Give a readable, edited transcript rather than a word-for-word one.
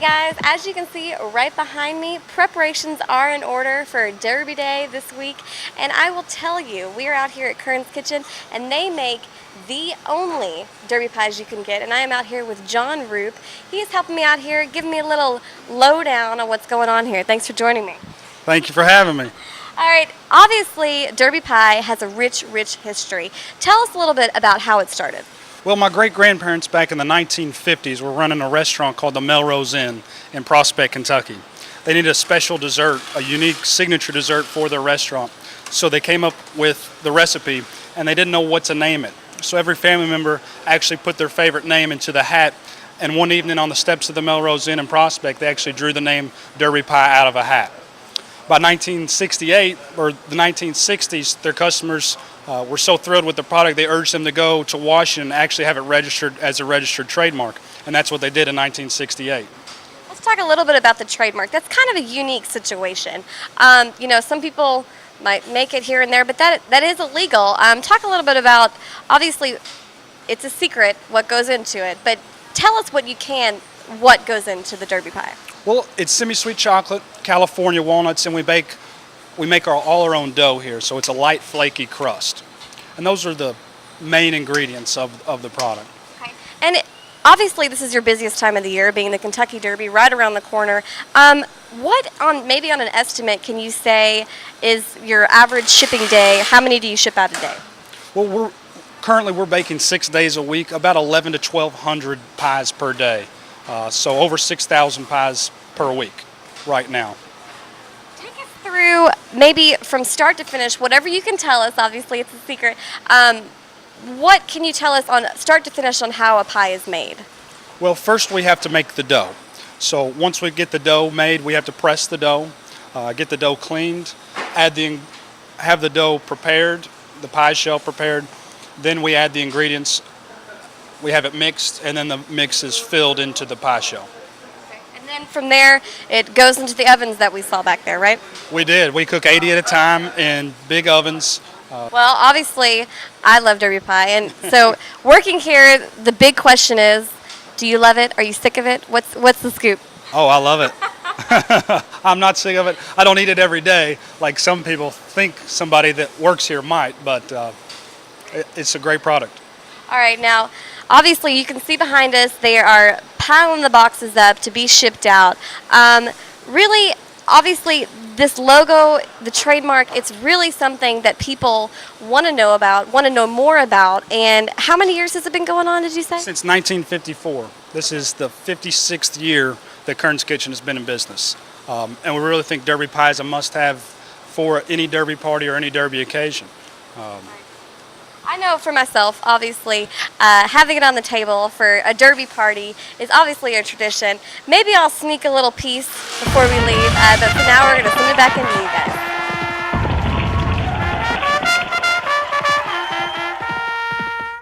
guys, as you can see right behind me, preparations are in order for Derby Day this week, and I will tell you, we are out here at Kern's Kitchen, and they make the only Derby pies you can get, and I am out here with John Roop. He is helping me out here, giving me a little lowdown on what's going on here. Thanks for joining me. Thank you for having me. All right, obviously Derby pie has a rich history. Tell us a little bit about how it started. Well, my great-grandparents back in the 1950s were running a restaurant called the Melrose Inn in Prospect, Kentucky. They needed a special dessert, a unique signature dessert for their restaurant. So they came up with the recipe, and they didn't know what to name it. So every family member actually put their favorite name into the hat, and one evening on the steps of the Melrose Inn in Prospect, they actually drew the name Derby Pie out of a hat. By 1968, or the 1960s, their customers were so thrilled with the product, they urged them to go to Washington and actually have it registered as a registered trademark. And that's what they did in 1968. Let's talk a little bit about the trademark. That's kind of a unique situation. You know, some people might make it here and there, but that is illegal. Talk a little bit about, obviously, it's a secret what goes into it, but tell us what goes into the Derby pie. Well, it's semi-sweet chocolate, California walnuts, and we make all our own dough here, so it's a light, flaky crust. And those are the main ingredients of the product. Okay. And obviously, this is your busiest time of the year, being the Kentucky Derby right around the corner. Maybe on an estimate, can you say is your average shipping day? How many do you ship out a day? Well, currently we're baking 6 days a week, about 11 to 1,200 pies per day. So over 6,000 pies per week right now. Take us through, maybe from start to finish, whatever you can tell us, obviously it's a secret. What can you tell us on start to finish on how a pie is made? Well, first we have to make the dough. So once we get the dough made, we have to press the dough, get the dough cleaned, have the dough prepared, the pie shell prepared. Then we add the ingredients. We have it mixed, and then the mix is filled into the pie shell. Okay. And then from there, it goes into the ovens that we saw back there, right? We did. We cook 80 at a time in big ovens. Well, obviously, I love Derby pie, and so working here, the big question is, do you love it? Are you sick of it? What's the scoop? Oh, I love it. I'm not sick of it. I don't eat it every day, like some people think somebody that works here might, but it's a great product. All right, now, obviously, you can see behind us, they are piling the boxes up to be shipped out. Really, obviously, this logo, the trademark, it's really something that people want to know about, want to know more about. And how many years has it been going on, did you say? Since 1954. This is the 56th year that Kern's Kitchen has been in business. And we really think Derby pie is a must-have for any Derby party or any Derby occasion. I know for myself, obviously, having it on the table for a Derby party is obviously a tradition. Maybe I'll sneak a little piece before we leave, but for now we're going to send it back into you guys.